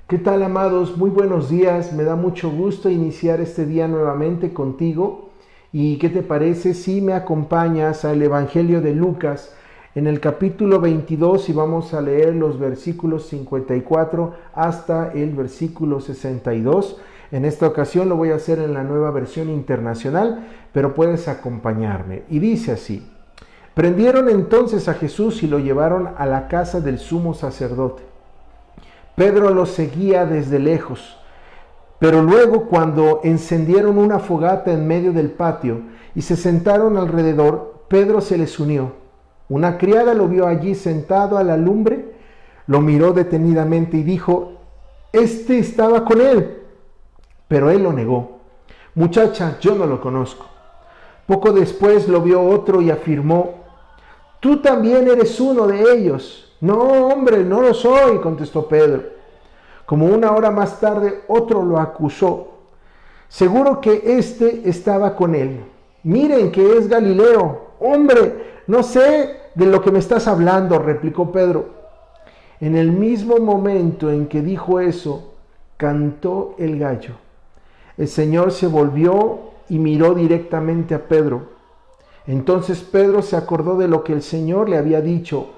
¿Qué tal, amados? Muy buenos días. Me da mucho gusto iniciar este día nuevamente contigo. ¿Y qué te parece si me acompañas al Evangelio de Lucas en el capítulo 22 y vamos a leer los versículos 54 hasta el versículo 62? En esta ocasión lo voy a hacer en la Nueva Versión Internacional, pero puedes acompañarme. Y dice así: Prendieron entonces a Jesús y lo llevaron a la casa del sumo sacerdote. Pedro lo seguía desde lejos, pero luego cuando encendieron una fogata en medio del patio y se sentaron alrededor, Pedro se les unió. Una criada lo vio allí sentado a la lumbre, lo miró detenidamente y dijo: «Este estaba con él». Pero él lo negó: «Muchacha, yo no lo conozco». Poco después lo vio otro y afirmó: «Tú también eres uno de ellos». «No, hombre, no lo soy», contestó Pedro. Como una hora más tarde, otro lo acusó: «Seguro que éste estaba con él. Miren que es Galileo». «Hombre, no sé de lo que me estás hablando», replicó Pedro. En el mismo momento en que dijo eso, cantó el gallo. El Señor se volvió y miró directamente a Pedro. Entonces Pedro se acordó de lo que el Señor le había dicho: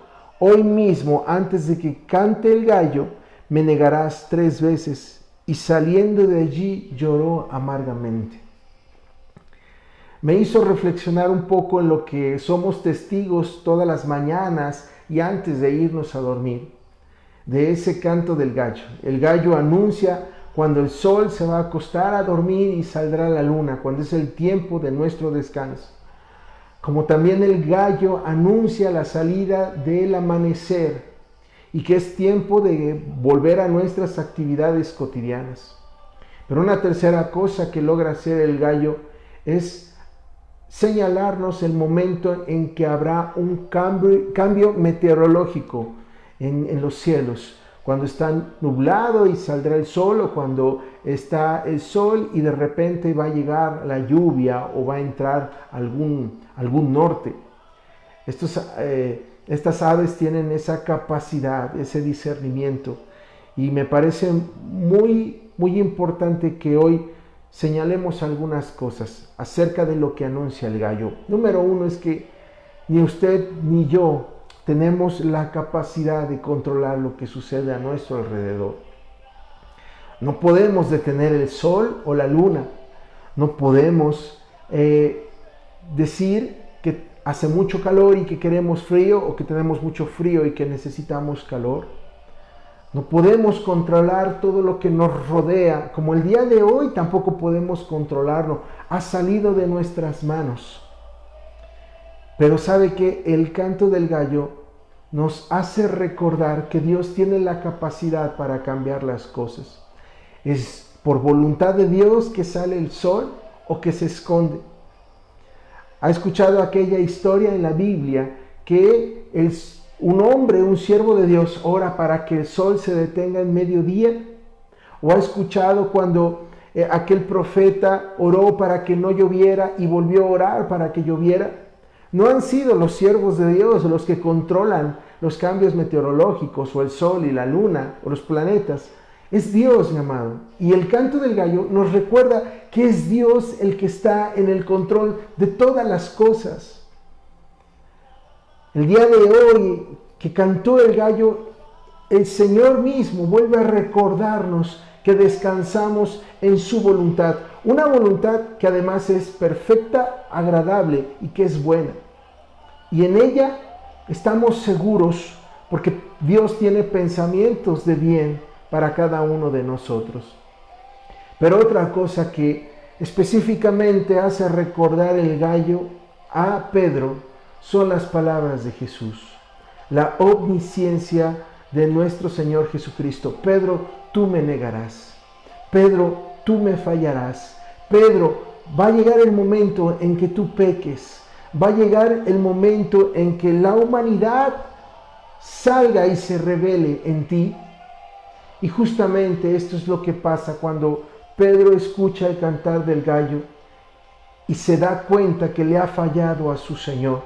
«Hoy mismo, antes de que cante el gallo, me negarás 3 veces». Y saliendo de allí lloró amargamente. Me hizo reflexionar un poco en lo que somos testigos todas las mañanas y antes de irnos a dormir, de ese canto del gallo. El gallo anuncia cuando el sol se va a acostar a dormir y saldrá la luna, cuando es el tiempo de nuestro descanso. Como también el gallo anuncia la salida del amanecer y que es tiempo de volver a nuestras actividades cotidianas. Pero una tercera cosa que logra hacer el gallo es señalarnos el momento en que habrá un cambio meteorológico en los cielos, cuando está nublado y saldrá el sol, o cuando está el sol y de repente va a llegar la lluvia o va a entrar algún norte. Estas aves tienen esa capacidad, ese discernimiento, y me parece muy importante que hoy señalemos algunas cosas acerca de lo que anuncia el gallo. Número 1 es que ni usted ni yo tenemos la capacidad de controlar lo que sucede a nuestro alrededor. No podemos detener el sol o la luna. No podemos decir que hace mucho calor y que queremos frío, o que tenemos mucho frío y que necesitamos calor. No podemos controlar todo lo que nos rodea, como el día de hoy tampoco podemos controlarlo. Ha salido de nuestras manos. Pero sabe que el canto del gallo nos hace recordar que Dios tiene la capacidad para cambiar las cosas. Es por voluntad de Dios que sale el sol o que se esconde. ¿Ha escuchado aquella historia en la Biblia que un hombre, un siervo de Dios, ora para que el sol se detenga en mediodía? ¿O ha escuchado cuando aquel profeta oró para que no lloviera y volvió a orar para que lloviera? No han sido los siervos de Dios los que controlan los cambios meteorológicos, o el sol y la luna, o los planetas. Es Dios, mi amado. Y el canto del gallo nos recuerda que es Dios el que está en el control de todas las cosas. El día de hoy que cantó el gallo, el Señor mismo vuelve a recordarnos que descansamos en su voluntad. Una voluntad que además es perfecta, agradable y que es buena. Y en ella estamos seguros porque Dios tiene pensamientos de bien para cada uno de nosotros. Pero otra cosa que específicamente hace recordar el gallo a Pedro son las palabras de Jesús. La omnisciencia de nuestro Señor Jesucristo. Pedro, tú me negarás. Pedro, tú me fallarás. Pedro, va a llegar el momento en que tú peques. Va a llegar el momento en que la humanidad salga y se revele en ti. Y justamente esto es lo que pasa cuando Pedro escucha el cantar del gallo y se da cuenta que le ha fallado a su Señor.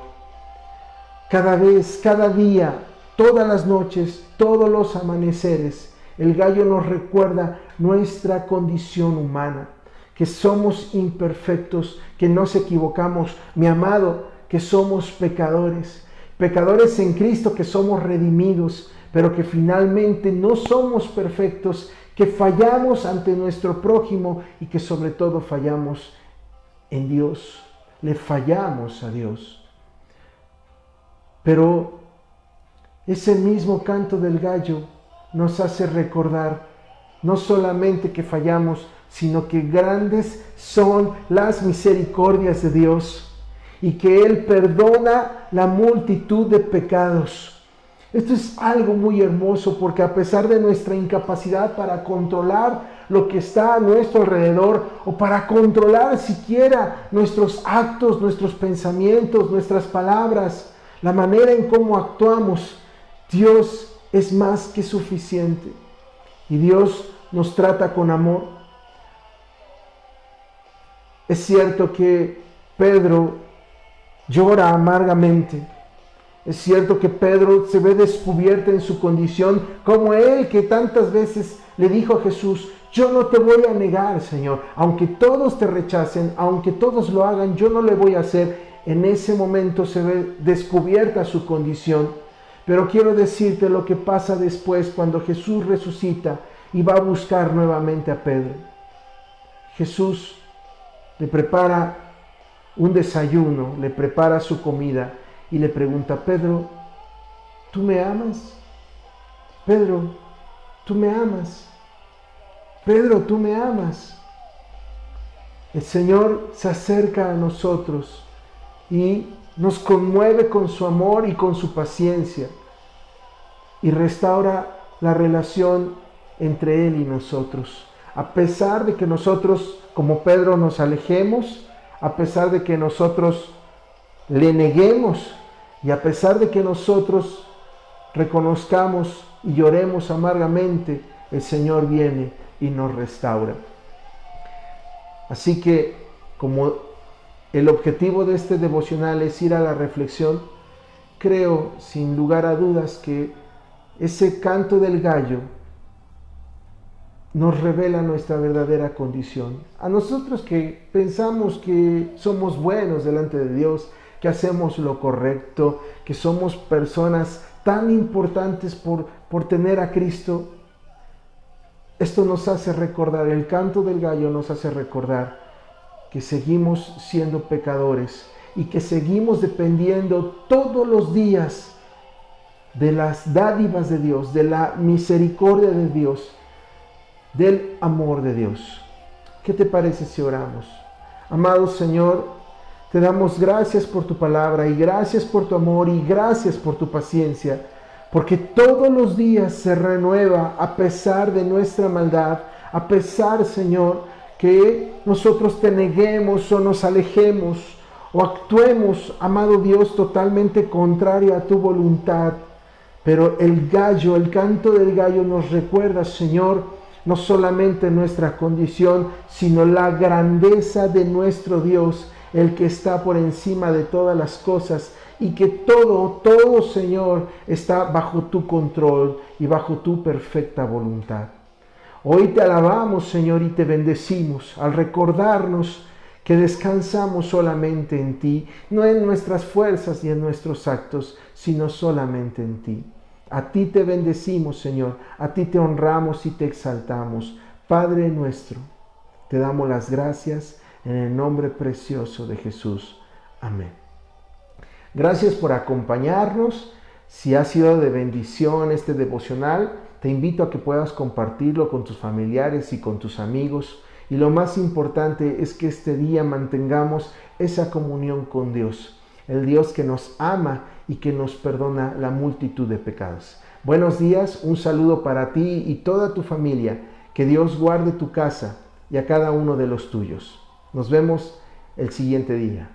Cada vez, cada día, todas las noches, todos los amaneceres, El gallo nos recuerda nuestra condición humana, que somos imperfectos, que nos equivocamos. Mi amado, que somos pecadores, pecadores en Cristo, que somos redimidos, pero que finalmente no somos perfectos, que fallamos ante nuestro prójimo y que sobre todo fallamos en Dios. Le fallamos a Dios. Pero ese mismo canto del gallo nos hace recordar no solamente que fallamos, sino que grandes son las misericordias de Dios y que Él perdona la multitud de pecados. Esto es algo muy hermoso, porque a pesar de nuestra incapacidad para controlar lo que está a nuestro alrededor, o para controlar siquiera nuestros actos, nuestros pensamientos, nuestras palabras, la manera en cómo actuamos, Dios es más que suficiente. Y Dios nos trata con amor. Es cierto que Pedro llora amargamente. Es cierto que Pedro se ve descubierto en su condición, como él que tantas veces le dijo a Jesús: yo no te voy a negar, Señor, aunque todos te rechacen, aunque todos lo hagan, yo no le voy a hacer. En ese momento se ve descubierta su condición. Pero quiero decirte lo que pasa después, cuando Jesús resucita y va a buscar nuevamente a Pedro. Jesús le prepara un desayuno, le prepara su comida y le pregunta: Pedro, ¿tú me amas? Pedro, ¿tú me amas? Pedro, ¿tú me amas? El Señor se acerca a nosotros y nos conmueve con su amor y con su paciencia, y restaura la relación entre Él y nosotros. A pesar de que nosotros, como Pedro, nos alejemos, a pesar de que nosotros le neguemos, y a pesar de que nosotros reconozcamos y lloremos amargamente, el Señor viene y nos restaura. Así que, como el objetivo de este devocional es ir a la reflexión, creo sin lugar a dudas que ese canto del gallo nos revela nuestra verdadera condición. A nosotros que pensamos que somos buenos delante de Dios, que hacemos lo correcto, que somos personas tan importantes por tener a Cristo, esto nos hace recordar, el canto del gallo nos hace recordar que seguimos siendo pecadores y que seguimos dependiendo todos los días de las dádivas de Dios, de la misericordia de Dios, del amor de Dios. ¿Qué te parece si oramos? Amado Señor, te damos gracias por tu palabra, y gracias por tu amor, y gracias por tu paciencia, porque todos los días se renueva a pesar de nuestra maldad, a pesar, Señor, que nosotros te neguemos o nos alejemos o actuemos, amado Dios, totalmente contrario a tu voluntad. Pero el gallo, el canto del gallo nos recuerda, Señor, no solamente nuestra condición, sino la grandeza de nuestro Dios, el que está por encima de todas las cosas, y que todo, Señor, está bajo tu control y bajo tu perfecta voluntad. Hoy te alabamos, Señor, y te bendecimos al recordarnos que descansamos solamente en ti, no en nuestras fuerzas ni en nuestros actos, sino solamente en ti. A ti te bendecimos, Señor, a ti te honramos y te exaltamos. Padre nuestro, te damos las gracias en el nombre precioso de Jesús. Amén. Gracias por acompañarnos. Si ha sido de bendición este devocional, te invito a que puedas compartirlo con tus familiares y con tus amigos. Y lo más importante es que este día mantengamos esa comunión con Dios, el Dios que nos ama y que nos perdona la multitud de pecados. Buenos días, un saludo para ti y toda tu familia. Que Dios guarde tu casa y a cada uno de los tuyos. Nos vemos el siguiente día.